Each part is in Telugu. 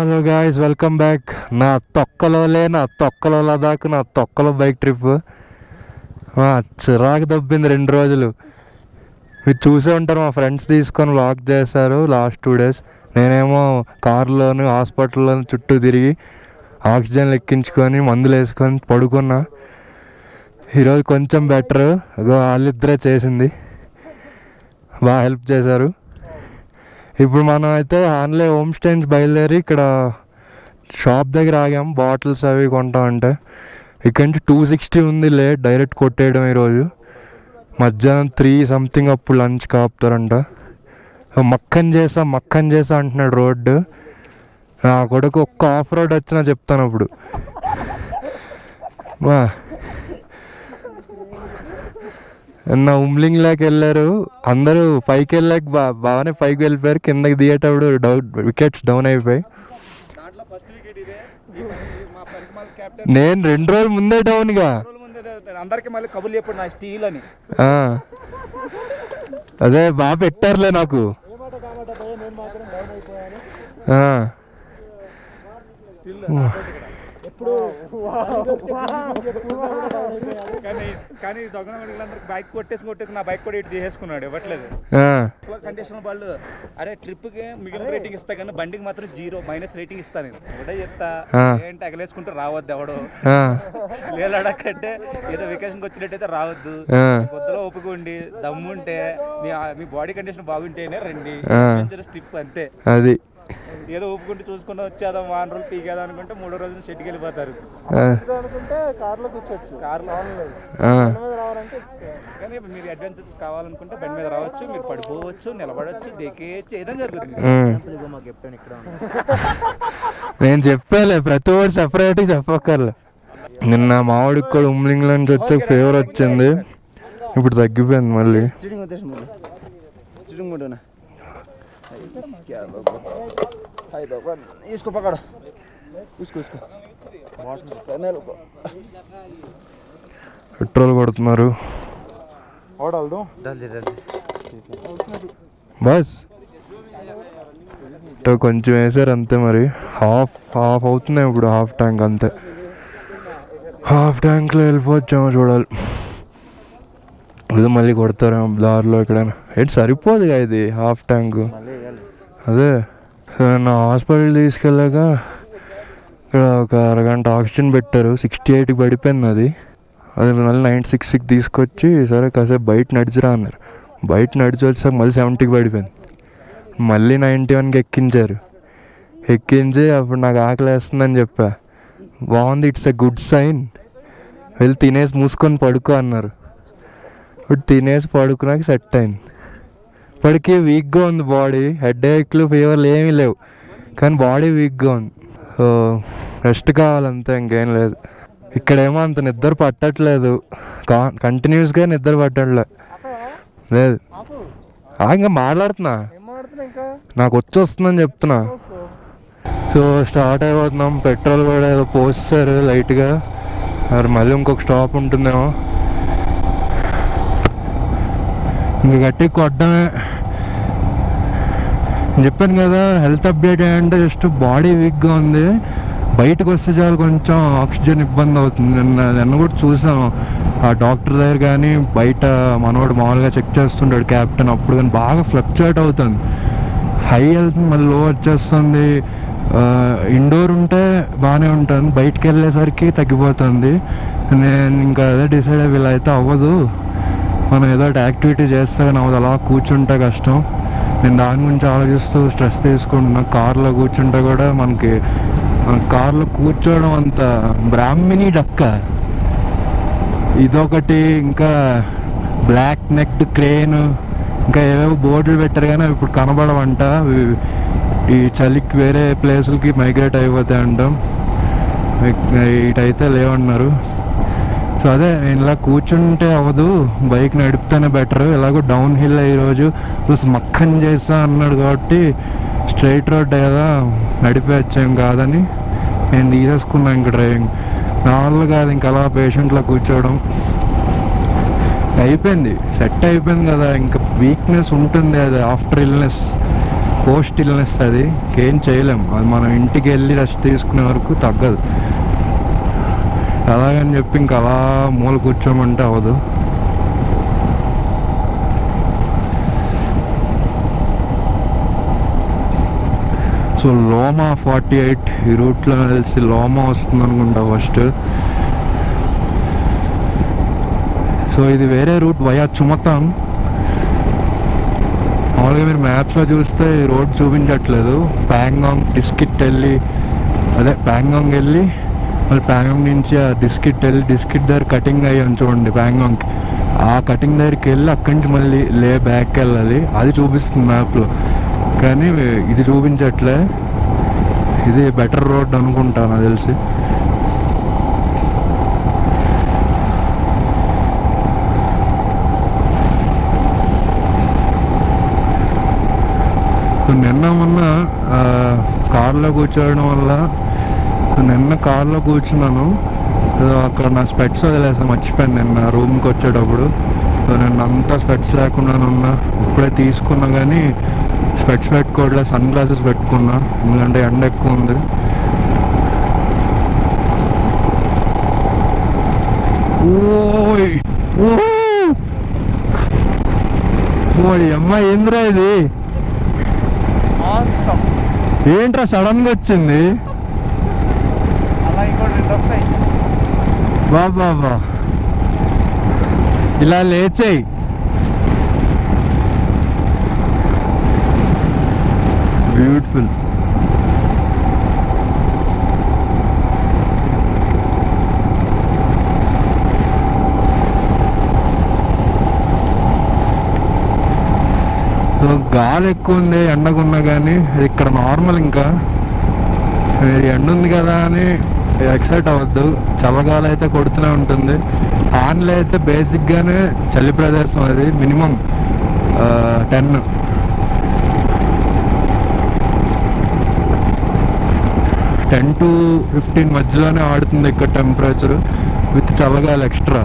Hello guys, welcome back. నా తొక్కలో లదాఖ్, నా తొక్కలో బైక్ ట్రిప్ చిరాకు దబ్బింది 2 రోజులు. మీరు చూసే ఉంటారు, మా ఫ్రెండ్స్ తీసుకొని వ్లాగ్ చేశారు లాస్ట్ 2 days. నేనేమో కారులోను హాస్పిటల్లోను చుట్టూ తిరిగి ఆక్సిజన్ ఎక్కించుకొని మందులు వేసుకొని పడుకున్నా. ఈరోజు కొంచెం బెటర్. వాళ్ళిద్దరే చేసింది, బాగా హెల్ప్ చేశారు. ఇప్పుడు మనం అయితే ఆన్లే హోమ్ స్టే నుంచి బయలుదేరి ఇక్కడ షాప్ దగ్గర ఆగాం బాటిల్స్ అవి కొంటామంటే. ఇక్కడ నుంచి 260 ఉంది లేట్, డైరెక్ట్ కొట్టేయడం. ఈరోజు మధ్యాహ్నం 3 something అప్పుడు లంచ్ కాపుతారంట. మక్కన్ చేసా అంటున్నాడు రోడ్డు. నా కొడుకు ఒక్క ఆఫ్ రోడ్ వచ్చినా చెప్తాను అప్పుడు. నా ఉమ్లింగ్లోకి వెళ్ళారు అందరూ. పైకి వెళ్ళాక బాగానే పైకి వెళ్ళిపోయారు. కిందకి దిగేటప్పుడు వికెట్స్ డౌన్ అయిపోయాయి. నేను 2 రోజుల ముందే డౌన్గా అందరికి మళ్ళీ కబుర్లు చెప్పాడు నా స్టీల్ అని. అదే బాగా పెట్టారులే నాకు. కానీ దొంగలందరికి బైక్ కొట్టేసి నా బైక్ కూడా ఇటు తీసేసుకున్నాడు, ఇవ్వట్లేదు. కండిషన్ వాళ్ళు అరే ట్రిప్ కి మిగిలిన రేటింగ్ ఇస్తా కానీ బండికి మాత్రం 0- రేటింగ్ ఇస్తా. నేను ఒకటే చెప్తా, ఏంటి అగలేసుకుంటూ రావద్దు ఎవడు లేదంటే ఏదో వెకేషన్కి వచ్చినట్టయితే రావద్దు. కొత్తలో ఒప్పుకోండి, దమ్ముంటే మీ బాడీ కండిషన్ బాగుంటేనే రండి. ట్రిప్ అంతే. అది ఏదో ఊపుకుంటూ చూసుకుంటూ వచ్చేదాం, 1 రోజులు పీకేదా అనుకుంటే 3వ రోజు షెడ్కి వెళ్ళిపోతారు. కార్లో కూర్చోవచ్చు, కార్లో కానీ మీరు అడ్వెంచర్స్ కావాలనుకుంటే బండి మీద రావచ్చు, మీరు పడిపోవచ్చు, నిలబడవచ్చు, దేకేచ్చు, ఏదైనా జరుగుతుంది. మాకు చెప్తాను ఇక్కడ నేను చెప్పాలే, ప్రతి ఒక్కటి సెపరేట్గా చెప్పక్కర్లే. నిన్న మామిడికి కూడా ఉమ్లింగ్లో నుంచి వచ్చే ఫీవర్ వచ్చింది, ఇప్పుడు తగ్గిపోయింది మళ్ళీ. इसको पकड़, పెట్రోల్ కొడుతున్నారు. బస్ కొంచెం వేసారు అంతే. మరి హాఫ్ అవుతుంది ఇప్పుడు, హాఫ్ ట్యాంక్ అంతే. హాఫ్ ట్యాంక్లో వెళ్ళిపోవచ్చామో చూడాలి. ఇది మళ్ళీ కొడతారేమో దారిలో ఎక్కడైనా. ఏంటి సరిపోదుగా ఇది హాఫ్ ట్యాంకు. అదే నా హాస్పిటల్ తీసుకెళ్ళాక ఇక్కడ ఒక అరగంట ఆక్సిజన్ పెట్టారు. 68కి పడిపోయింది అది. మళ్ళీ 96కి తీసుకొచ్చి సరే కాసేపు బయట నడిచిరా అన్నారు. బయట నడిచి వచ్చాక మళ్ళీ 70కి పడిపోయింది. మళ్ళీ 91కి ఎక్కించారు. ఎక్కించి అప్పుడు నాకు ఆకలి వేస్తుందని చెప్పా. బాగుంది, ఇట్స్ ఎ గుడ్ సైన్, వెళ్ళి తినేసి మూసుకొని పడుకో అన్నారు. ఇప్పుడు తినేసి పడుకున్నాక సెట్ అయింది. ఇప్పటికీ వీక్గా ఉంది బాడీ. హెడేక్లు, ఫీవర్లు ఏమీ లేవు, కానీ బాడీ వీక్గా ఉంది. సో రెస్ట్ కావాలంతే, ఇంకేం లేదు. ఇక్కడేమో అంత నిద్ర పట్టట్లేదు, కంటిన్యూస్గా నిద్ర పట్టట్లేదు. లేదు ఇంకా మాట్లాడుతున్నా, నాకు వస్తుందని చెప్తున్నా. సో స్టార్ట్ అయిపోతున్నాం. పెట్రోల్ కూడా ఏదో పోస్తారు లైట్గా, మరి మళ్ళీ ఇంకొక స్టాప్ ఉంటుందేమో. ఇంక గట్టి కొట్టడమే. నేను చెప్పాను కదా, హెల్త్ అప్డేట్ ఏంటంటే జస్ట్ బాడీ వీక్గా ఉంది. బయటకు వస్తే చాలు కొంచెం ఆక్సిజన్ ఇబ్బంది అవుతుంది. నిన్న కూడా చూసాం ఆ డాక్టర్ దగ్గర, కానీ బయట మనవాడు మామూలుగా చెక్ చేస్తుంటాడు క్యాప్టెన్, అప్పుడు కానీ బాగా ఫ్లక్చుయేట్ అవుతుంది. హై వెళ్తుంది, మళ్ళీ లో వచ్చేస్తుంది. ఇండోర్ ఉంటే బాగానే ఉంటుంది, బయటకు వెళ్ళేసరికి తగ్గిపోతుంది. నేను ఇంకా అదే డిసైడ్ అయ్యి వీళ్ళైతే అవ్వదు, మనం ఏదో ఒకటి యాక్టివిటీ చేస్తే కానీ అవ్వదు, అలా కూర్చుంటే కష్టం. నేను దాని గురించి ఆలోచిస్తూ స్ట్రెస్ తీసుకుంటున్నా. కార్లో కూర్చుంటే కూడా మన కార్లో కూర్చోవడం అంత బ్రాహ్మిణి డక్క ఇదొకటి, ఇంకా బ్లాక్ నెక్డ్ క్రేన్, ఇంకా ఏవేవో బోర్డులు పెట్టారు కానీ అవి ఇప్పుడు కనబడవంట. ఈ చలికి వేరే ప్లేసులకి మైగ్రేట్ అయిపోతాయి అంటాం, ఇటైతే లేవన్నారు. సో అదే నేను ఇలా కూర్చుంటే అవ్వదు, బైక్ నడిపితేనే బెటర్. ఎలాగో డౌన్ హిల్ ఈరోజు ప్లస్ మక్కన్ చేస్తా అన్నాడు కాబట్టి స్ట్రైట్ రోడ్ కదా నడిపేచ్చాం కాదని నేను తీసేసుకున్నాను. ఇంక డ్రైవింగ్ నా వల్ల కాదు, ఇంకా అలా పేషెంట్లో కూర్చోవడం. అయిపోయింది, సెట్ అయిపోయింది కదా. ఇంకా వీక్నెస్ ఉంటుంది, అది ఆఫ్టర్ ఇల్నెస్ పోస్ట్ ఇల్నెస్ అది ఏం చేయలేం. అది మనం ఇంటికి వెళ్ళి రెస్ట్ తీసుకునే వరకు తగ్గదు. అలాగని చెప్పి ఇంకా అలా మూల కూర్చోమంటే అవ్వదు. సో లోమా 48 ఈ రూట్లో తెలిసి లోమా వస్తుంది అనుకుంటా ఫస్ట్. సో ఇది వేరే రూట్ వయా చుమతాంగ్. మామూలుగా మీరు మ్యాప్స్లో చూస్తే ఈ రోడ్ చూపించట్లేదు. ప్యాంగాంగ్ డిస్కిట్ వెళ్ళి ప్యాంగాంగ్ వెళ్ళి మళ్ళీ ప్యాంగాంగ్ నుంచి ఆ డిస్కిట్ వెళ్ళి డిస్కిట్ దగ్గర కటింగ్ అయ్యాను చూడండి ప్యాంగాంగ్కి. ఆ కటింగ్ దగ్గరికి వెళ్ళి అక్కడి నుంచి మళ్ళీ లే బ్యాక్ వెళ్ళాలి. అది చూపిస్తుంది మ్యాప్లో, కానీ ఇది చూపించట్లే. ఇది బెటర్ రోడ్ అనుకుంటా నాకు తెలిసి. నిన్న మొన్న కార్లో కూర్చోవడం వల్ల నిన్న కార్లో కూర్చున్నాను. అక్కడ నా స్పెట్స్ వదిలేసాను, మర్చిపోయాను నిన్న రూమ్కి వచ్చేటప్పుడు. సో నేను అంతా స్పెట్స్ లేకుండా ఉన్నా. ఇప్పుడే తీసుకున్నా కానీ స్పెట్స్ పెట్టుకోవట్లేదు, సన్ గ్లాసెస్ పెట్టుకున్నా ఎందుకంటే ఎండ ఎక్కువ ఉంది. ఓయ్ ఓయ్ అమ్మాయి ఏంద్రా ఇది? ఏంట్రా సడన్గా వచ్చింది? బాబా ఇలా లేచేయి. బ్యూటిఫుల్. గాలి ఎక్కువ ఉంది ఎండకున్నా కానీ ఇక్కడ నార్మల్. ఇంకా ఎండ ఉంది కదా అని ఎక్సైట్ అవ్వద్దు. చల్లగాలి అయితే కొడుతూనే ఉంటుంది. ఆన్లో అయితే బేసిక్గానే చలి ప్రదేశం అది. మినిమం 10 to 15 మధ్యలోనే ఆడుతుంది ఇక్కడ టెంపరేచర్ విత్ చల్లగాలి ఎక్స్ట్రా.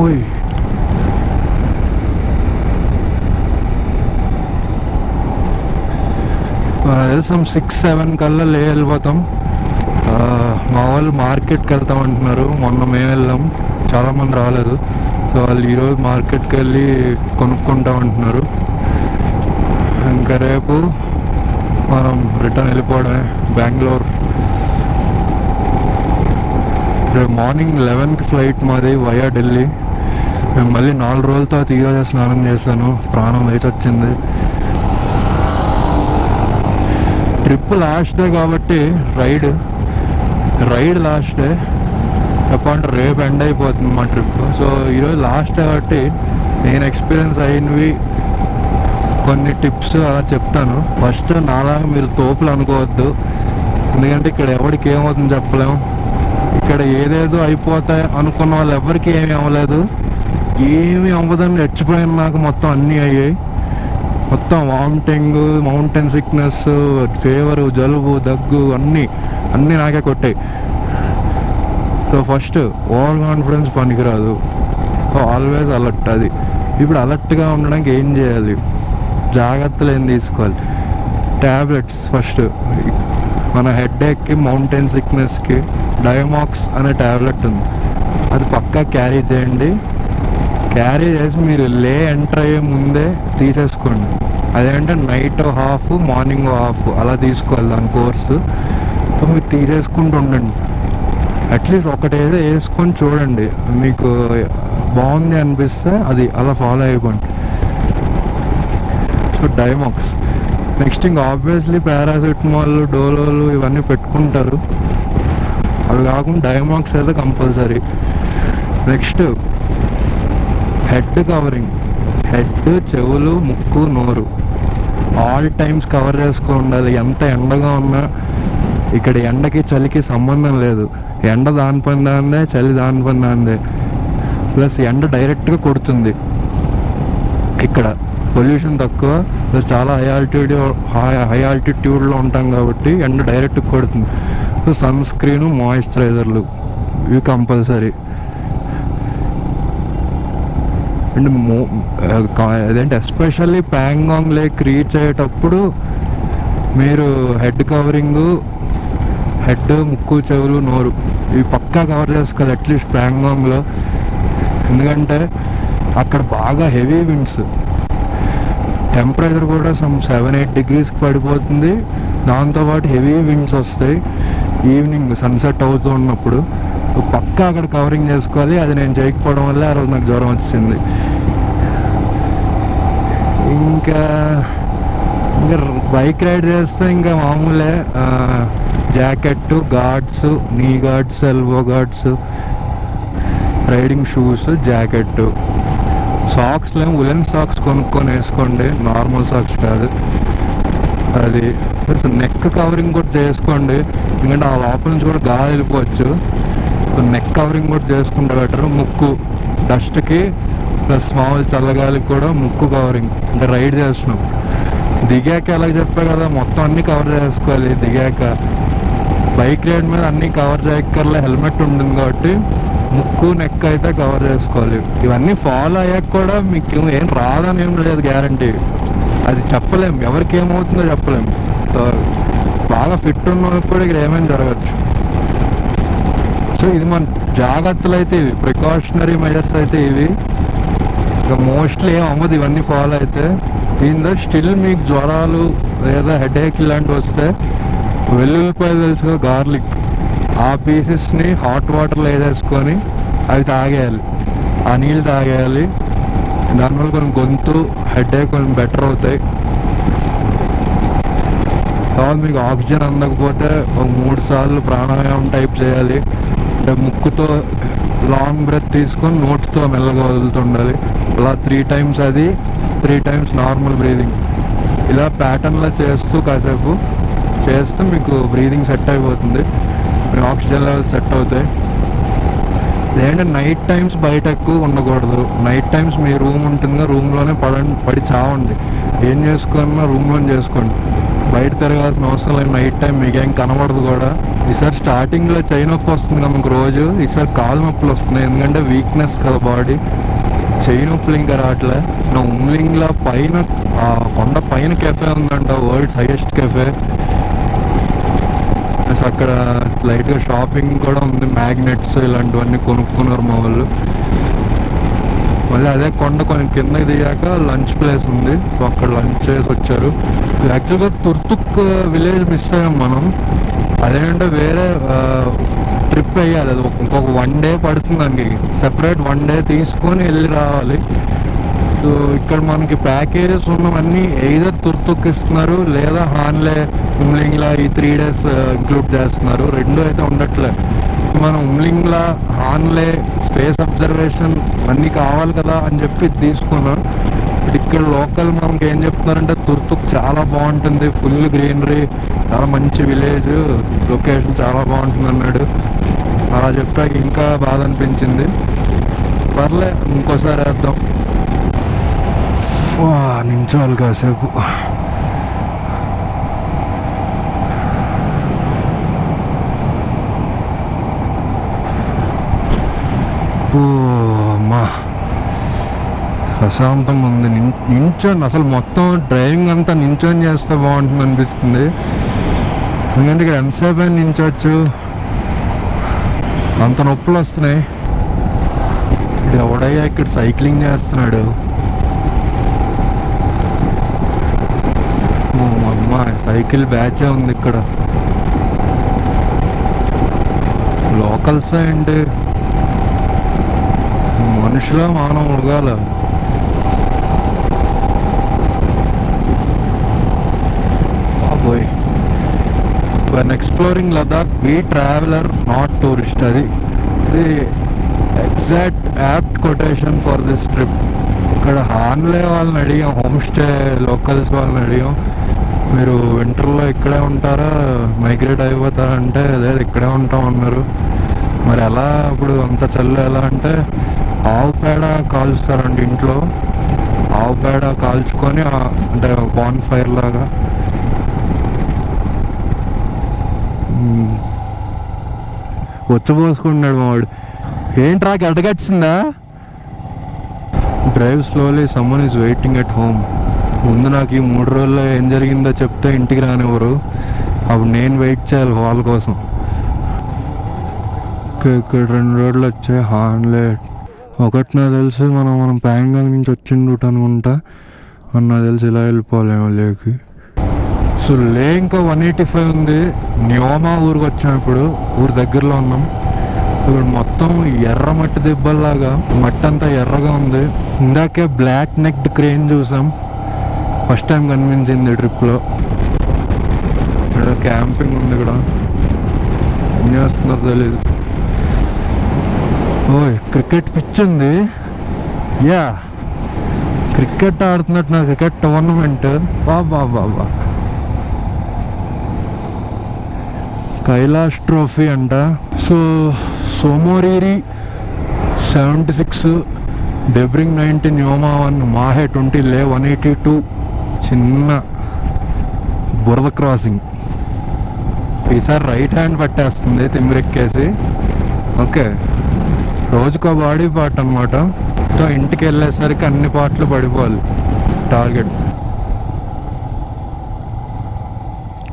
ఓయ్ వెళ్తాం 6-7 కల్లా వెళ్ళిపోతాం. మా వాళ్ళు మార్కెట్కి వెళ్తాం అంటున్నారు. మొన్న మేము వెళ్ళాం, చాలామంది రాలేదు. సో వాళ్ళు ఈరోజు మార్కెట్కి వెళ్ళి కొనుక్కుంటాం అంటున్నారు. ఇంకా రేపు మనం రిటర్న్ వెళ్ళిపోవడమే బెంగళూరు. రేపు మార్నింగ్ 11కి ఫ్లైట్ మాది వయా ఢిల్లీ. మేము మళ్ళీ 4 రోజుల తర్వాత ఈరోజు స్నానం చేశాను, ప్రాణం లేచి వచ్చింది. ట్రిప్ లాస్ట్ డే కాబట్టి రైడ్ లాస్ట్ డే చెప్పండి. రేపు ఎండ్ అయిపోతుంది మా ట్రిప్. సో ఈరోజు లాస్ట్ డే కాబట్టి నేను ఎక్స్పీరియన్స్ అయినవి కొన్ని టిప్స్ అలా చెప్తాను. ఫస్ట్ నాలాగా మీరు తోపులు అనుకోవద్దు, ఎందుకంటే ఇక్కడ ఎవరికి ఏమవుతుందో చెప్పలేము. ఇక్కడ ఏదేదో అయిపోతాయి అనుకున్న వాళ్ళు ఎవరికి ఏమీ అవ్వలేదు. ఏమీ అవ్వదని రెచ్చిపోయిన నాకు మొత్తం అన్నీ అయ్యాయి. మొత్తం వామిటింగ్, మౌంటైన్ సిక్నెస్, ఫీవరు, జలుబు, దగ్గు అన్నీ నాకే కొట్టాయి. సో ఫస్ట్ ఓవర్ కాన్ఫిడెన్స్ పనికిరాదు. Always alert. అది ఇప్పుడు అలర్ట్గా ఉండడానికి ఏం చేయాలి, జాగ్రత్తలు ఏం తీసుకోవాలి? Tablets first. మన హెడేక్కి, మౌంటైన్ సిక్నెస్కి డైమాక్స్ అనే ట్యాబ్లెట్ ఉంది, అది పక్కా క్యారీ చేయండి. క్యారీ చేసి మీరు ఎంటర్ అయ్యే ముందే తీసేసుకోండి. అదేంటే నైట్ హాఫ్, మార్నింగ్ హాఫ్ అలా తీసుకోవాలి దాని కోర్సు. సో మీరు తీసేసుకుంటూ ఉండండి. అట్లీస్ట్ ఒకటేదో వేసుకొని చూడండి, మీకు బాగుంది అనిపిస్తే అది అలా ఫాలో అయిపోండి. సో డైమాక్స్. నెక్స్ట్ ఇంకా ఆబ్వియస్లీ పారాసిటమాల్, డోలోలు ఇవన్నీ పెట్టుకుంటారు. అవి కాకుండా డైమాక్స్ అయితే compulsory. Next head covering. Head, చెవులు, ముక్కు, నోరు ఆల్ టైమ్స్ కవర్ చేసుకొని ఉండాలి. ఎంత ఎండగా ఉన్నా ఇక్కడ ఎండకి చలికి సంబంధం లేదు. ఎండ దాని పని దాందే, చలి దాని పని దాందే. ప్లస్ ఎండ డైరెక్ట్గా కొడుతుంది. ఇక్కడ పొల్యూషన్ తక్కువ, చాలా హై ఆల్టిట్యూడ్లో ఉంటాం కాబట్టి ఎండ డైరెక్ట్ కొడుతుంది. సో సన్ స్క్రీను, మాయిశ్చరైజర్లు ఇవి కంపల్సరీ. అండ్ అదేంటి ఎస్పెషల్లీ ప్యాంగాంగ్ లేక్ రీచ్ అయ్యేటప్పుడు మీరు హెడ్ కవరింగు, హెడ్, ముక్కు, చెవులు, నోరు ఇవి పక్కా కవర్ చేసుకోవాలి అట్లీస్ట్ ప్యాంగాంగ్లో. ఎందుకంటే అక్కడ బాగా హెవీ విండ్స్, టెంపరేచర్ కూడా 7-8 degreesకి పడిపోతుంది. దాంతోపాటు హెవీ విండ్స్ వస్తాయి ఈవినింగ్ సన్సెట్ అవుతూ ఉన్నప్పుడు. పక్కా అక్కడ కవరింగ్ చేసుకోవాలి. అది నేను చేయకపోవడం వల్ల ఆ రోజు నాకు జ్వరం వచ్చింది. ఇంకా బైక్ రైడ్ చేస్తే ఇంకా మామూలే, జాకెట్, గార్డ్స్, నీ guards, elbow guards, riding shoes, jacket, socks లేము ఉలెన్ సాక్స్ కొనుక్కొని వేసుకోండి, నార్మల్ సాక్స్ కాదు. అది నెక్ కవరింగ్ కూడా చేసుకోండి, ఎందుకంటే ఆ లోపల నుంచి కూడా గాలి వెళ్ళిపోవచ్చు. నెక్ కవరింగ్ కూడా చేసుకుంటే బెటర్. ముక్కు డస్ట్కి ప్లస్ మామూలు చల్లగాలికి కూడా ముక్కు కవరింగ్. అంటే రైడ్ చేస్తున్నాం, దిగాక ఎలా చెప్పా కదా మొత్తం అన్నీ కవర్ చేసుకోవాలి. దిగాక బైక్ రైడ్ మీద అన్నీ కవర్ చేయక్కర్లే, హెల్మెట్ ఉంటుంది కాబట్టి ముక్కు, నెక్ అయితే కవర్ చేసుకోవాలి. ఇవన్నీ ఫాలో అయ్యాక కూడా మీకు ఏం రాదని ఏం లేదు గ్యారంటీ. అది చెప్పలేం, ఎవరికి ఏమవుతుందో చెప్పలేం. బాగా ఫిట్ ఉన్నప్పుడు కూడా ఇక్కడ ఏమైనా జరగచ్చు. సో ఇది మన జాగ్రత్తలు అయితే ఇవి, ప్రికాషనరీ మెజర్స్ అయితే ఇవి. ఇక మోస్ట్లీ ఏం అవ్వదు ఇవన్నీ ఫాలో అయితే. దీనిలో స్టిల్ మీకు జ్వరాలు లేదా హెడేక్ ఇలాంటివి వస్తే వెల్లుల్లిపాయలు తెలుసుగా, గార్లిక్, ఆ పీసెస్ని హాట్ వాటర్లో వేసేసుకొని అవి తాగేయాలి. ఆ నీళ్ళు తాగేయాలి. దానివల్ల కొంచెం గొంతు, హెడేక్ కొంచెం బెటర్ అవుతాయి. కాబట్టి మీకు ఆక్సిజన్ అందకపోతే ఒక 3 సార్లు ప్రాణాయామం టైప్ చేయాలి. అంటే ముక్కుతో లాంగ్ బ్రెత్ తీసుకొని నోట్స్తో మెల్లగా వదులుతుండాలి. అలా 3 times అది, 3 times నార్మల్ బ్రీదింగ్. ఇలా ప్యాటర్న్లో చేస్తూ కాసేపు చేస్తే మీకు బ్రీదింగ్ సెట్ అయిపోతుంది, ఆక్సిజన్ లెవెల్ సెట్ అవుతాయి. లేదంటే నైట్ టైమ్స్ బయట ఎక్కువ ఉండకూడదు. నైట్ టైమ్స్ మీ రూమ్ ఉంటుందో రూమ్లోనే పడి చావండి. ఏం చేసుకున్నా రూమ్లోనే చేసుకోండి, బయట తిరగాల్సిన అవసరం లేదు. నైట్ టైం మీకేం కనబడదు కూడా. ఈసారి స్టార్టింగ్లో చెయ్యి నొప్పి వస్తుంది మనకు రోజు, ఈసారి కాలు నొప్పులు వస్తున్నాయి. ఎందుకంటే వీక్నెస్ కదా బాడీ. చెయ్యి నొప్పులు ఇంకా రావట్లే. నా ఉమ్లింగ్లో పైన కొండ పైన కెఫే ఉందంట, వరల్డ్స్ హైయెస్ట్ కెఫే. అక్కడ లైట్గా షాపింగ్ కూడా ఉంది, మ్యాగ్నెట్స్ ఇలాంటివన్నీ కొనుక్కున్నారు మా వాళ్ళు. మళ్ళీ అదే కొండ కొంచెం కిందకి దిగాక లంచ్ ప్లేస్ ఉంది, అక్కడ లంచ్ చేసి వచ్చారు. యాక్చువల్గా తుర్తుక్ విలేజ్ మిస్ అయ్యాం మనం. అదేంటంటే వేరే ట్రిప్ వేయాలి, అది ఇంకొక 1 day పడుతుంది. దానికి సెపరేట్ 1 day తీసుకొని వెళ్ళి రావాలి. సో ఇక్కడ మనకి ప్యాకేజెస్ ఉన్నవన్నీ ఎయిదర్ తుర్తుక్ ఇస్తున్నారు లేదా హాన్లే, ఉమ్లింగ్లా ఈ 3 days ఇంక్లూడ్ చేస్తున్నారు. 2 అయితే ఉండట్లే. మనం ఉమ్లింగ్లా, హాన్లే, స్పేస్ అబ్జర్వేషన్ అన్నీ కావాలి కదా అని చెప్పి తీసుకున్నాం. ఇక్కడ లోకల్ మనకి ఏం చెప్తున్నారంటే తుర్తుక్ చాలా బాగుంటుంది, ఫుల్ గ్రీనరీ, చాలా మంచి విలేజ్, లొకేషన్ చాలా బాగుంటుంది అన్నాడు. అలా చెప్పాక ఇంకా బాధ అనిపించింది. పర్లే ఇంకోసారి వేద్దాం. నించోవాలి కాసేపు. అమ్మా ప్రశాంతంగా ఉంది. నించొని అసలు మొత్తం డ్రైవింగ్ అంతా నించొని చేస్తే బాగుంటుంది అనిపిస్తుంది. ఎందుకంటే ఇక్కడ ఎంతసేపు అయినా నించవచ్చు, అంత నొప్పులు వస్తున్నాయి. ఎవడయ్యా ఇక్కడ సైక్లింగ్ చేస్తున్నాడు? అమ్మా సైకిల్ బ్యాచే ఉంది ఇక్కడ. లోకల్స్ ఏంటి, మనుషుల మానవ మృగాల? బాబోయ్. when exploring Ladakh, be traveler not tourist. అది exact apt quotation for this trip. ఇక్కడ హాన్లే వాళ్ళని అడిగాం, హోమ్ స్టే లోకల్స్ వాళ్ళని అడిగాం, మీరు వింటర్లో ఇక్కడే ఉంటారా, మైగ్రేట్ అయిపోతారా అంటే లేదు ఇక్కడే ఉంటాం అన్నారు. మరి ఎలా ఇప్పుడు అంత చల్లు ఎలా అంటే ఆవు పేడ కాల్స్తారండి ఇంట్లో. ఆవు పేడ కాల్చుకొని అంటే బాన్ ఫైర్ లాగా. వచ్చపోసుకున్నాడు మావాడు. ఏంట్రా గడ్డగట్టిందా? Drive slowly, someone is waiting at home. ముందు నాకు ఈ 3 రోజుల్లో ఏం జరిగిందో చెప్తే ఇంటికి రానివ్వరు, అప్పుడు నేను వెయిట్ చేయాలి వాళ్ళ కోసం. ఇక్కడ 2 రోడ్లు వచ్చాయి. హాన్లెట్ ఒకటి నాకు తెలిసి మనం ప్యాంగాంగ్ నుంచి వచ్చిండుట అనుకుంటా. నాకు తెలిసి ఇలా వెళ్ళిపోలేము లేకి. సో లే ఇంకా 185 ఉంది. న్యోమా ఊరికి వచ్చాం, ఇప్పుడు ఊరి దగ్గరలో ఉన్నాం. ఇప్పుడు మొత్తం ఎర్ర మట్టి దిబ్బల్లాగా మట్టి అంతా ఎర్రగా ఉంది. ఇందాకే బ్లాక్ నెక్డ్ క్రేన్ చూసాం, ఫస్ట్ టైం కనిపించింది ట్రిప్లో. ఇక్కడ క్యాంపింగ్ ఉంది, ఇక్కడ ఏం చేస్తున్నారో తెలీదు. ఓయ్ క్రికెట్ పిచ్ ఉంది. యా క్రికెట్ ఆడుతున్నట్టున్నారు, cricket tournament. Baba Kailash trophy అంట. సో సోమోరీరి 76, డెబ్రింగ్ 90, న్యోమా 1, మాహే 20, లే 182. చిన్న బురద క్రాసింగ్. ఈసారి రైట్ హ్యాండ్ పట్టేస్తుంది తిమ్మిరెక్కేసి. ఓకే, రోజుకో బాడీ పార్ట్ అనమాట. సో ఇంటికి వెళ్ళేసరికి అన్ని పార్ట్లు పడిపోవాలి టార్గెట్.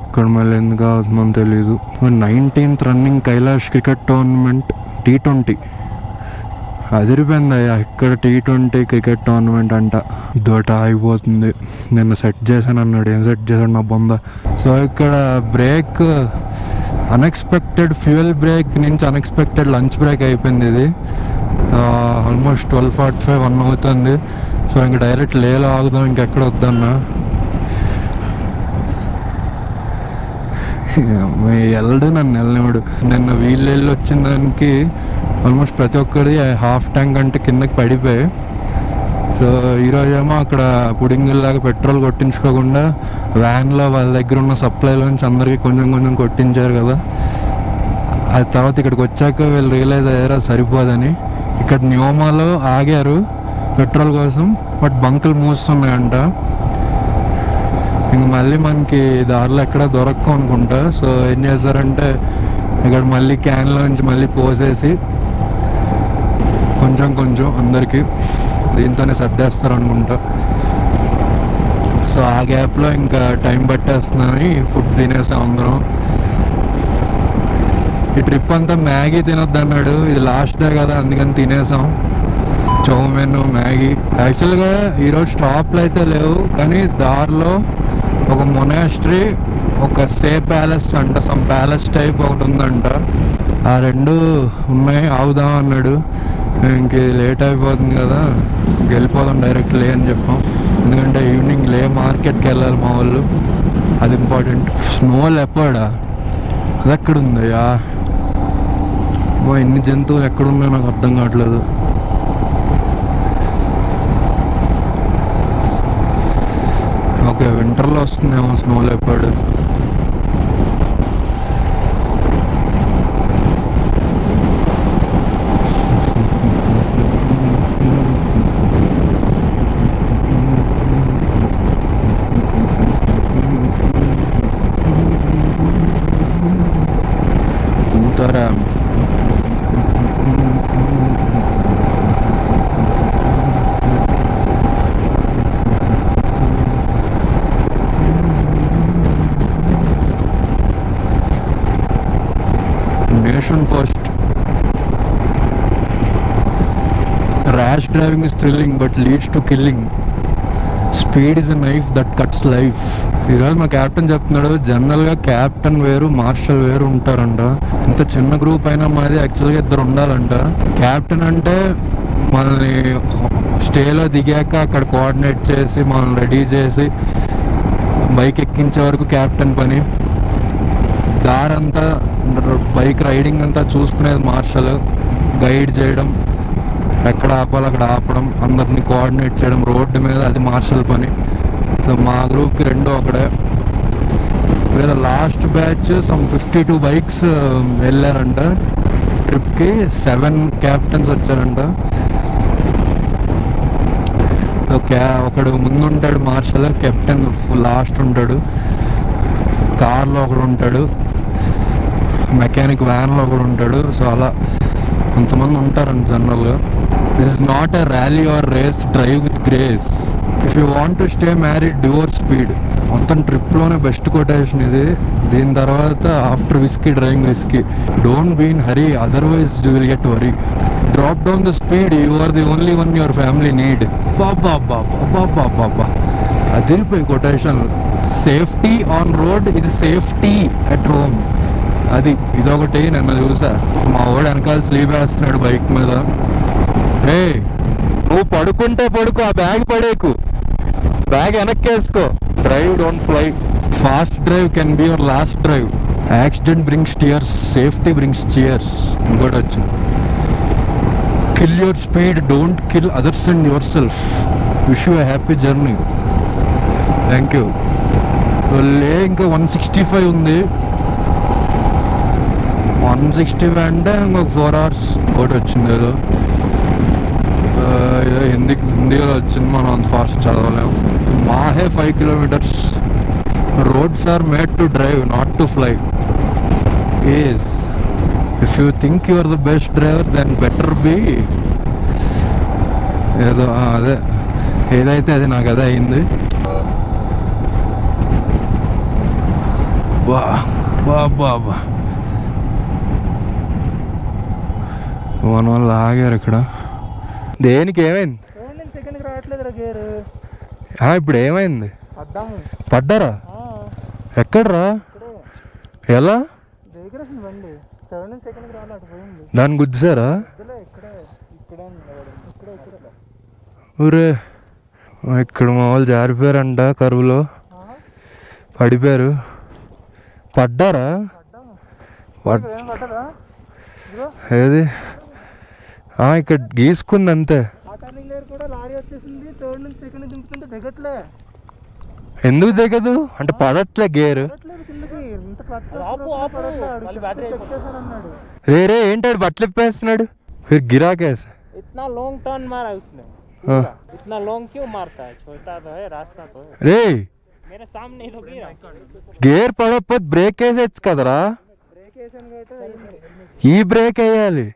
ఇక్కడ మళ్ళీ ఎందుకు అవుతుందో తెలీదు. 19th running Kailash cricket tournament T20. అదిరిపోయిందయ్యా ఇక్కడ T20 క్రికెట్ టోర్నమెంట్ అంట. దోట ఆగిపోతుంది. నిన్న సెట్ చేశాను అన్నాడు, ఏం సెట్ చేశాడు నా బొంద. సో ఇక్కడ బ్రేక్ అన్ఎక్స్పెక్టెడ్ ఫ్యూయల్ బ్రేక్ నుంచి అన్ఎక్స్పెక్టెడ్ లంచ్ బ్రేక్ అయిపోయింది. ఇది ఆల్మోస్ట్ 12:45, 1 అవుతుంది. సో ఇంక డైరెక్ట్ లేలో ఆగుదాం, ఇంకెక్కడ వద్దన్నా. వెళ్ళడు నన్ను వెళ్ళనివాడు. నిన్న వీళ్ళు వచ్చిన దానికి ఆల్మోస్ట్ ప్రతి ఒక్కరి హాఫ్ ట్యాంక్ అంటే కిందకి పడిపోయి. సో ఈరోజేమో అక్కడ పుడింగిల్లాగా పెట్రోల్ కొట్టించుకోకుండా వ్యాన్లో వాళ్ళ దగ్గర ఉన్న సప్లైలోంచి అందరికీ కొంచెం కొంచెం కొట్టించారు కదా. అది తర్వాత ఇక్కడికి వచ్చాక వీళ్ళు రియలైజ్ అయ్యారు అది సరిపోదని. ఇక్కడ న్యోమాలో ఆగారు పెట్రోల్ కోసం, బట్ బంకులు మూస్తున్నాయంట. ఇంక మళ్ళీ మనకి దారిలో ఎక్కడ దొరకవు అనుకుంటా. సో ఏం చేస్తారంటే ఇక్కడ మళ్ళీ క్యాన్లో నుంచి మళ్ళీ పోసేసి కొంచెం కొంచెం అందరికీ దీంతోనే సర్దేస్తారు అనుకుంటా. సో ఆ గ్యాప్లో ఇంకా టైం పట్టేస్తుందని ఫుడ్ తినేసాం అందరం. ఈ ట్రిప్ అంతా మ్యాగీ తినొద్దు అన్నాడు, ఇది లాస్ట్ డే కదా అందుకని తినేసాం చౌమెన్, మ్యాగీ. యాక్చువల్గా ఈరోజు స్టాప్లు అయితే లేవు, కానీ దారిలో ఒక మొనాస్ట్రీ, ఒక సే ప్యాలెస్ అంట, సమ్ ప్యాలెస్ టైప్ ఒకటి ఉందంట. ఆ 2 ఉన్నాయి, ఆగుదాం అన్నాడు. ఇంక లేట్ అయిపోతుంది కదా, వెళ్ళిపోదాం డైరెక్ట్ లే అని చెప్పాం. ఎందుకంటే ఈవినింగ్ లే మార్కెట్కి వెళ్ళాలి మా వాళ్ళు, అది ఇంపార్టెంట్. స్నో లెపర్డా అది ఎక్కడుందయ్యా? ఇన్ని జంతువులు ఎక్కడున్నాయో నాకు అర్థం కావట్లేదు. ఓకే, వింటర్లో వస్తుందేమో snow leopard. Nation first. Rash driving is thrilling but leads to killing. Speed is a knife that cuts life. ఈరోజు మా క్యాప్టెన్ చెప్తున్నాడు, జనరల్గా క్యాప్టెన్ వేరు మార్షల్ వేరు ఉంటారంట. ఇంత చిన్న గ్రూప్ అయినా మాది యాక్చువల్గా 2 ఉండాలంట. క్యాప్టెన్ అంటే మనల్ని స్టేలో దిగాక అక్కడ కోఆర్డినేట్ చేసి మనల్ని రెడీ చేసి బైక్ ఎక్కించే వరకు క్యాప్టెన్ పని. దారంతా బైక్ రైడింగ్ అంతా చూసుకునేది మార్షల్. గైడ్ చేయడం, ఎక్కడ ఆపాలి అక్కడ ఆపడం, అందరినీ కోఆర్డినేట్ చేయడం రోడ్డు మీద, అది మార్షల్ పని. సో మా గ్రూప్కి 2 ఒకడే. వేరే లాస్ట్ బ్యాచ్ సమ్ 52 బైక్స్ వెళ్ళారంట ట్రిప్కి. 7 క్యాప్టెన్స్ వచ్చారంట. ఒకడు ముందు ఉంటాడు మార్షల్, కెప్టెన్ లాస్ట్ ఉంటాడు, కార్లో ఒకడు ఉంటాడు, మెకానిక్ వ్యాన్లో ఒకడు ఉంటాడు. సో అలా కొంతమంది ఉంటారండి జనరల్గా. This is not a rally or race, drive with grace. If you want to stay married divorce speed. మొత్తం ట్రిప్లోనే బెస్ట్ కొటేషన్ ఇది. దీని తర్వాత after whisky driving risky. Don't be in hurry, otherwise you will get worry. Drop down the speed, you are the only one your family need. బాబా బాబా బాబా బాబా, అదిరిపోయి కొటేషన్. సేఫ్టీ ఆన్ రోడ్ ఇది సేఫ్టీ అట్ హోమ్. అది ఇదొకటి నిన్న చూసా. మా వాడు వెనకాల స్లీప్ వేస్తున్నాడు బైక్ మీద. ఏ నువ్వు పడుకుంటే పడుకో, ఆ బ్యాగ్ పడేకు, బ్యాగ్ వెనక్కేసుకో. Drive don't fly. Fast drive can be your last drive. Accident brings tears, safety brings cheers. ఇంకోటి వచ్చింది, kill your speed, don't kill others and yourself. Wish you happy journey. Thank you. ఇంకా 165 ఉంది. 165 అంటే ఇంకొక 4 hours. ఇంకోటి వచ్చింది ఏదో హిందీలో వచ్చింది, మనం అంత ఫాస్ట్ చదవలేము. Mahe 5 kilometers. Roads are made to drive, not to fly. Is if you think you are the best driver then better be. ఏదో అదే ఏదైతే అది నాకు అదే అయింది. బాబా వన్ ఆగారు ఇక్కడ. దేనికి ఏమైంది? ఇప్పుడు ఏమైంది? పడ్డారా? ఎక్కడరా? ఎలా? దాన్ని గుద్దేశారా? ఊరే ఇక్కడ మా వాళ్ళు జారిపోయారంట, కరువులో పడిపోయారు. పడ్డారా? ఏది ఇక్కడ గీసుకుంది అంతే. ఎందుకు దిగదు అంటే పడట్లే గేర్. రే ఏంటాడు బట్టలు ఇప్పేస్తున్నాడు. फिर गिरा कैसे? इतना लॉन्ग टर्न मारा उसने। इतना लॉन्ग क्यों मारता है? छोटा तो है, रास्ता तो है। रे मेरे सामने ही तो गिरा। గేర్ పడకపోతే బ్రేక్ వేసేచ్చు కదరా. ఈ బ్రేక్ వేయాలి.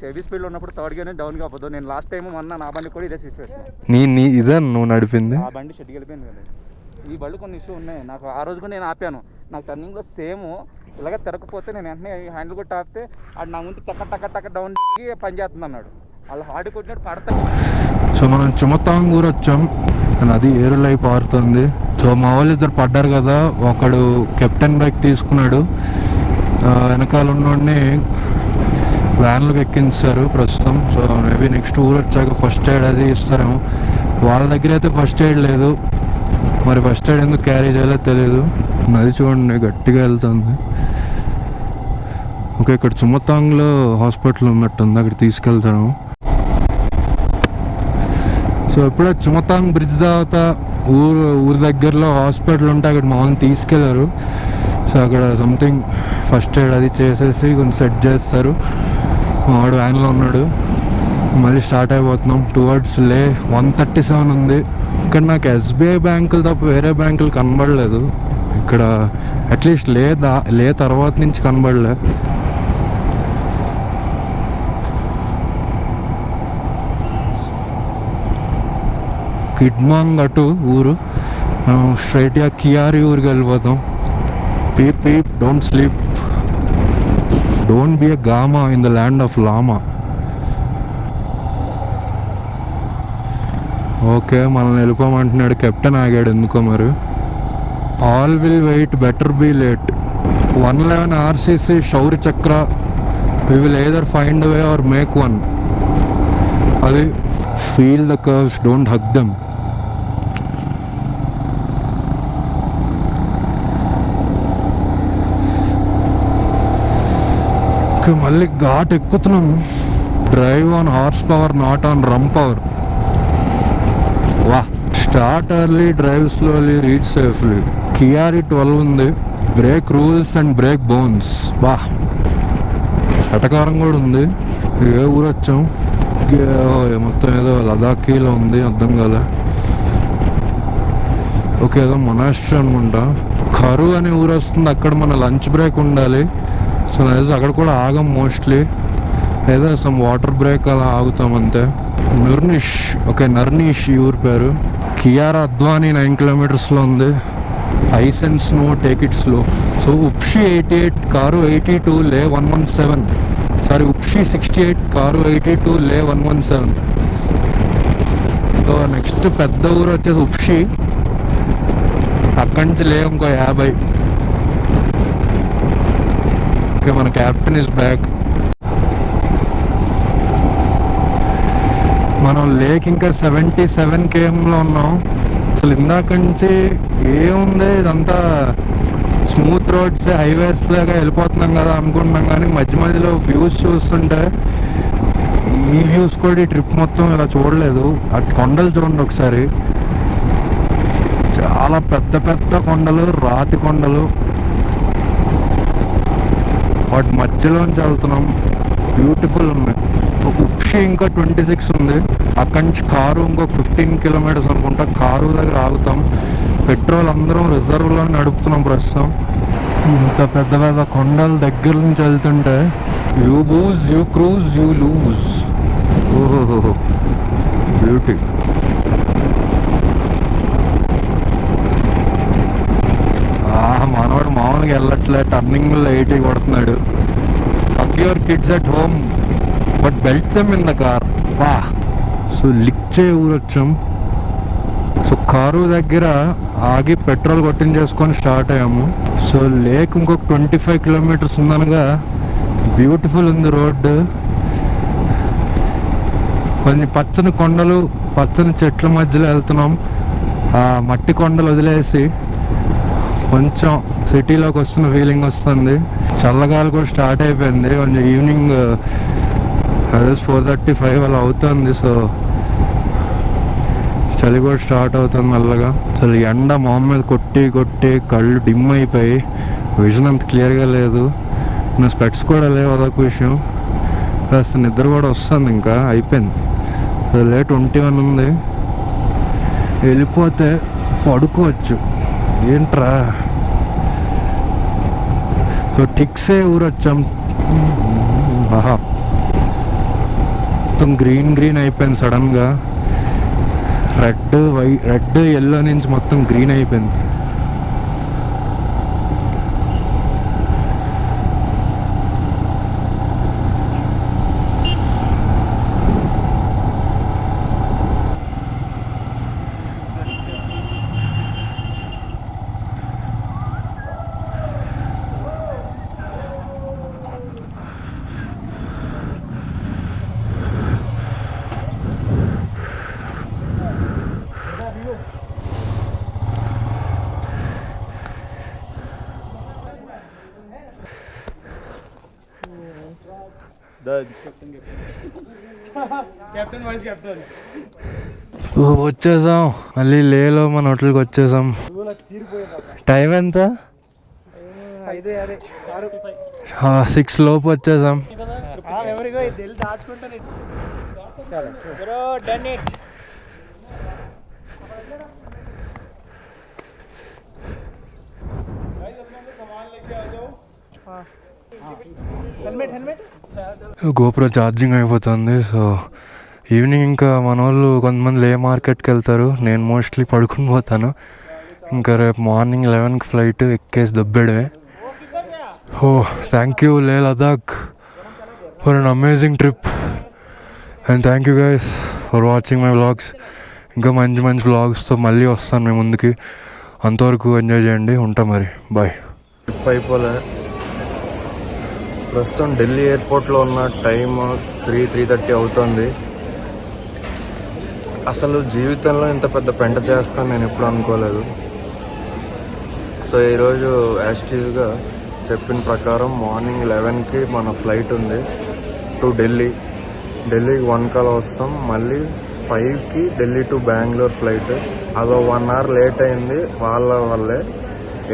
హెవీ స్పీడ్లో ఉన్నప్పుడు థర్డ్ గేర్ డౌన్ కాకపోతే నేను లాస్ట్ టైం మొన్న నా బండి కూడా ఇదే సిచ్యువేషన్. నీ ఇదే నువ్వు నడిపింది? ఆ బండి షెడ్కి వెళ్ళిపోయింది కదా. ఈ బళ్ళు కొన్ని ఇష్యూ ఉన్నాయి నాకు. ఆ రోజు కూడా నేను ఆపాను. నాకు టర్నింగ్లో సేమ్ ఇలాగ తిరగకపోతే నేను వెంటనే హ్యాండిల్ కొట్టి ఆపితే అది నా ముందు టక్క డౌన్ పని చేస్తుంది అన్నాడు. వాళ్ళు హార్డ్ కొట్టినట్టు పడతాయి. సో మనం చుమతాంగూర్ వచ్చాం. నది ఏరులై పారుతుంది. సో మా వాళ్ళు ఇద్దరు పడ్డారు కదా. ఒకడు కెప్టెన్ బైక్ తీసుకున్నాడు, వెనకాల ఉన్నోడిని వ్యాన్లకు ఎక్కించారు ప్రస్తుతం. సో మేబీ నెక్స్ట్ ఊరు వచ్చాక ఫస్ట్ ఎయిడ్ అది ఇస్తారేమో. వాళ్ళ దగ్గర అయితే ఫస్ట్ ఎయిడ్ లేదు, మరి ఫస్ట్ ఎయిడ్ ఎందుకు క్యారీ చేయాలో తెలియదు. నది చూడండి గట్టిగా వెళ్తుంది. ఓకే, ఇక్కడ చుమతాంగ్లో హాస్పిటల్ ఉన్నట్టుంది, అక్కడ తీసుకెళ్తాను. సో ఎప్పుడో చుమతాంగ్ బ్రిడ్జ్ తర్వాత ఊరు దగ్గరలో హాస్పిటల్ ఉంటే అక్కడ మామూలు తీసుకెళ్లారు. సో అక్కడ సంథింగ్ ఫస్ట్ ఎయిడ్ అది చేసేసి కొంచెం సెట్ చేస్తారు. వాడు వ్యాన్లో ఉన్నాడు. మళ్ళీ స్టార్ట్ అయిపోతున్నాం టువర్డ్స్ లే. 137 ఉంది. ఇక్కడ నాకు ఎస్బీఐ బ్యాంకులు తప్ప వేరే బ్యాంకులు కనబడలేదు ఇక్కడ. అట్లీస్ట్ లే తర్వాత నుంచి కనబడలే. కిడ్మాంగ్ అటు ఊరు. మనం స్ట్రైట్గా కియారి ఊరికి వెళ్ళిపోతాం. Peep peep, don't sleep, don't be a gama in the land of lama. Okay, మనల్ని వెళ్ళిపోమంటున్నాడు. కెప్టెన్ ఆగాడు ఎందుకో మరి. All will wait, better be late. 111 RCC Shaurya Chakra. We will either find way or make one. అది feel the curves, don't hug them. మళ్ళీ ఘాట్ ఎక్కుతున్నాం. Drive on horse power, not on rum power. వా, start early, drive slowly, reach safely. Kiari 12 ఉంది. Break rules and break bones. బా ఎటకారం కూడా ఉంది. ఏ ఊరు వచ్చాం? మొత్తం ఏదో లదాఖీలో ఉంది, అర్థం కాలే. ఓకే, ఏదో మొనాస్ట్రీ అనుకుంటా. కరు అనే ఊరు వస్తుంది, అక్కడ మన లంచ్ బ్రేక్ ఉండాలి. సో అక్కడ కూడా ఆగం మోస్ట్లీ, ఏదో సమ్ వాటర్ బ్రేక్ అలా ఆగుతాం అంతే. నర్నిష్, ఓకే నర్నిష్ ఈ ఊరు పేరు. కియారా అద్వానీ 9 కిలోమీటర్స్లో ఉంది. Ice and snow, take it slow. So Upshi 88, Karu 82, Leh 117. Sorry, ఉప్షి 68, car 82, Leh 117. So next పెద్ద ఊరు వచ్చేసి ఉప్షి, అక్కడి నుంచి లే ఇంకో 50. ఓకే, మన క్యాప్టెన్ ఇస్ బ్యాక్. మనం లేక్ ఇంకా 77 kmలో ఉన్నాం. అసలు ఇందాక నుంచి ఏముంది, ఇదంతా స్మూత్ రోడ్స్, హైవేస్ లాగా వెళ్ళిపోతున్నాం కదా అనుకుంటున్నాం, కానీ మధ్య మధ్యలో వ్యూస్ చూస్తుంటే ఈ వ్యూస్ కూడా ఈ ట్రిప్ మొత్తం ఇలా చూడలేదు. అటు కొండలు చూడండి ఒకసారి, చాలా పెద్ద పెద్ద కొండలు, రాతి కొండలు, వాటి మధ్యలోంచి వెళ్తున్నాం. బ్యూటిఫుల్ ఉన్నాయి. ఉప్షి ఇంకా 26 ఉంది. అక్కడి నుంచి కారు ఇంకొక 15 కిలోమీటర్స్ అనుకుంటా. కారు దగ్గర ఆగుతాం. పెట్రోల్ అందరం రిజర్వ్లో నడుపుతున్నాం ప్రస్తుతం. ఇంత పెద్ద పెద్ద కొండల దగ్గర నుంచి వెళ్తుంటే you booze, you cruise, you lose. ఓహో బ్యూటీ. మనవాడు మామూలుగా వెళ్ళట్లే, టర్నింగ్లో 80 కొడుతున్నాడు. Hug your kids at home but belt them in the car. వా. సో లిక్చే ఊరు వచ్చాం. సో కారు దగ్గర ఆగి పెట్రోల్ కొట్టించేసుకొని స్టార్ట్ అయ్యాము. సో లేక్ ఇంకొక 25 కిలోమీటర్స్ ఉందనగా బ్యూటిఫుల్ ఉంది రోడ్డు. కొన్ని పచ్చని కొండలు, పచ్చని చెట్ల మధ్యలో వెళ్తున్నాం. ఆ మట్టి కొండలు వదిలేసి కొంచెం సిటీలోకి వస్తున్న ఫీలింగ్ వస్తుంది. చల్లగాలి కూడా స్టార్ట్ అయిపోయింది. కొంచెం ఈవినింగ్ 4:35 అలా అవుతుంది. సో చలి కూడా స్టార్ట్ అవుతుంది మెల్లగా. అసలు ఎండ మొహం మీద కొట్టి కొట్టి కళ్ళు డిమ్ అయిపోయి విజన్ అంత క్లియర్గా లేదు. నా స్పెట్స్ కూడా లేవు, అదొక విషయం. కాస్త నిద్ర కూడా వస్తుంది, ఇంకా అయిపోయింది. లేట్ 21 ఉంది. వెళ్ళిపోతే పడుకోవచ్చు. ఏంట్రా. సో టిక్సే ఊరు వచ్చాం. ఆహా, మొత్తం గ్రీన్ గ్రీన్ అయిపోయింది సడన్గా. రెడ్ ఎల్లో నుంచి మొత్తం గ్రీన్ అయిపోయింది. వచ్చేసాం మళ్ళీ లేలో మన హోటల్కి వచ్చేసాం. టైం ఎంత? 6 లోపు వచ్చేసాం. గోప్రో ఛార్జింగ్ అయిపోతుంది. సో ఈవినింగ్ ఇంకా మన వాళ్ళు కొంతమంది లే మార్కెట్కి వెళ్తారు. నేను మోస్ట్లీ పడుకుని పోతాను. ఇంకా రేపు మార్నింగ్ 11కి ఫ్లైట్, ఎక్కేసి దబ్బేడమే. ఓ థ్యాంక్ యూ లే Ladakh for an amazing trip and thank you guys for watching my vlogs. ఇంకా మంచి మంచి వ్లాగ్స్తో మళ్ళీ వస్తాను మీ ముందుకి. అంతవరకు ఎంజాయ్ చేయండి. ఉంటాం మరి, బాయ్. ట్రిప్ అయిపోలే. ప్రస్తుతం ఢిల్లీ ఎయిర్పోర్ట్లో ఉన్న టైమ్ 3:30 అవుతుంది. అసలు జీవితంలో ఇంత పెద్ద పెంట చేస్తాను నేను ఎప్పుడు అనుకోలేదు. సో ఈరోజు యాస్టీవ్గా చెప్పిన ప్రకారం మార్నింగ్ 11కి మన ఫ్లైట్ ఉంది టు ఢిల్లీకి 1 కల్లా వస్తాం. మళ్ళీ 5కి ఢిల్లీ టు బెంగళూరు ఫ్లైట్. అదో 1 hour లేట్ అయింది వాళ్ళ వల్లే.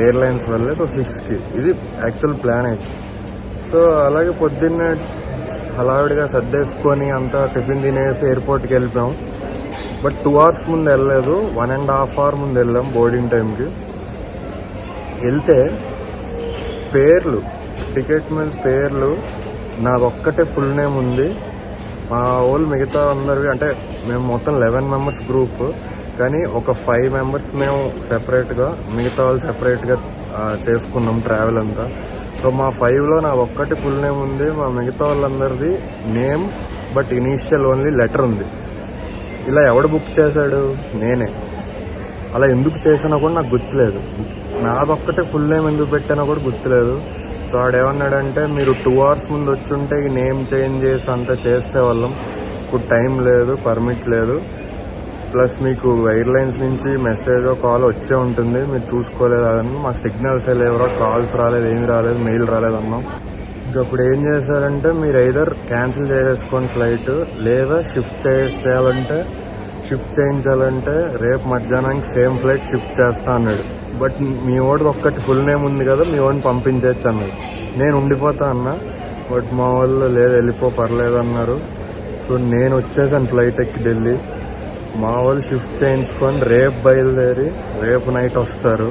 ఎయిర్లైన్స్ వల్లే. సో 6కి ఇది యాక్చువల్ ప్లాన్ అయితే. సో అలాగే పొద్దున్నే హడావిడిగా సర్దేసుకొని అంతా టిఫిన్ తినేసి ఎయిర్పోర్ట్కి వెళ్ళిపోయాం. బట్ 2 hours ముందు వెళ్ళలేదు, 1.5 hour ముందు వెళ్ళాం బోర్డింగ్ టైంకి. వెళ్తే పేర్లు, టికెట్ మీద పేర్లు నాదొక్కటే ఫుల్ నేమ్ ఉంది. మా వాళ్ళు మిగతా అందరివి, అంటే మేము మొత్తం 11 members గ్రూప్, కానీ ఒక 5 members మేము సెపరేట్గా, మిగతా వాళ్ళు సెపరేట్గా చేసుకున్నాం ట్రావెల్ అంతా. సో మా 5లో నాకు ఒక్కటి ఫుల్ నేమ్ ఉంది. మా మిగతా వాళ్ళందరిది name but initial only letter ఉంది. ఇలా ఎవడు బుక్ చేశాడు? నేనే. అలా ఎందుకు చేసినా కూడా నాకు గుర్తులేదు. నాదొక్కటే ఫుల్ నేమ్ ఎందుకు పెట్టానో కూడా గుర్తులేదు. సో ఆడేమన్నాడంటే, మీరు 2 hours ముందు వచ్చుంటే ఈ నేమ్ చేంజ్ చేసి అంతా చేసేవాళ్ళం, ఇప్పుడు టైం లేదు, పర్మిట్ లేదు, ప్లస్ మీకు ఎయిర్లైన్స్ నుంచి మెసేజ్ కాల్ వచ్చే ఉంటుంది, మీరు చూసుకోలేదు అని. మాకు సిగ్నల్స్ లేవరా, కాల్స్ రాలేదు, ఏమి రాలేదు, మెయిల్ రాలేదు అన్నాం. ఇంకా అప్పుడు ఏం చేశారంటే, మీరు ఐదర్ క్యాన్సిల్ చేసేసుకోండి ఫ్లైట్, లేదా షిఫ్ట్ చేయించాలంటే రేపు మధ్యాహ్నానికి సేమ్ ఫ్లైట్ షిఫ్ట్ చేస్తా అన్నాడు. బట్ మీ వాడిది ఒక్కటి ఫుల్ నేమ్ ఉంది కదా, మీ వాడిని పంపించవచ్చు అన్నాడు. నేను ఉండిపోతా అన్నా, బట్ మా వాళ్ళు లేదు వెళ్ళిపో పర్లేదు అన్నారు. సో నేను వచ్చేసాను ఫ్లైట్ ఎక్కి ఢిల్లీ. మా వాళ్ళు షిఫ్ట్ చేయించుకొని రేపు బయలుదేరి రేపు నైట్ వస్తారు.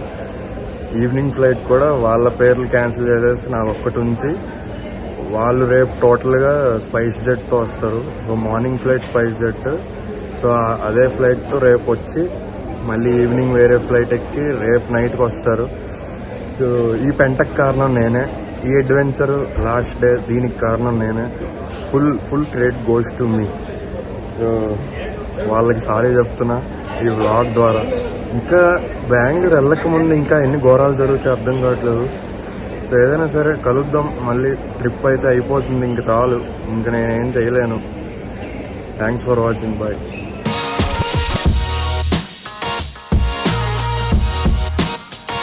ఈవినింగ్ ఫ్లైట్ కూడా వాళ్ళ పేర్లు క్యాన్సిల్ చేసేసి నాకు ఒక్కటి ఉంచి, వాళ్ళు రేపు టోటల్గా స్పైస్ జెట్తో వస్తారు. So morning flight spice jet. So అదే ఫ్లైట్తో రేపు వచ్చి మళ్ళీ ఈవినింగ్ వేరే ఫ్లైట్ ఎక్కి రేపు నైట్కి వస్తారు. సో ఈ పెంటకు కారణం నేనే, ఈ అడ్వెంచర్ లాస్ట్ డే దీనికి కారణం నేనే. Full credit goes to me. So వాళ్ళకి సారీ చెప్తున్నా ఈ వ్లాగ్ ద్వారా. ఇంకా బెంగళూరు వెళ్ళకముందు ఇంకా ఎన్ని ఘోరాలు జరుగుతాయి అర్థం కావట్లేదు. సో ఏదైనా సరే కలుద్దాం మళ్ళీ. ట్రిప్ అయితే అయిపోతుంది, ఇంక చాలు, ఇంక నేనేం చేయలేను. Thanks for watching, bye.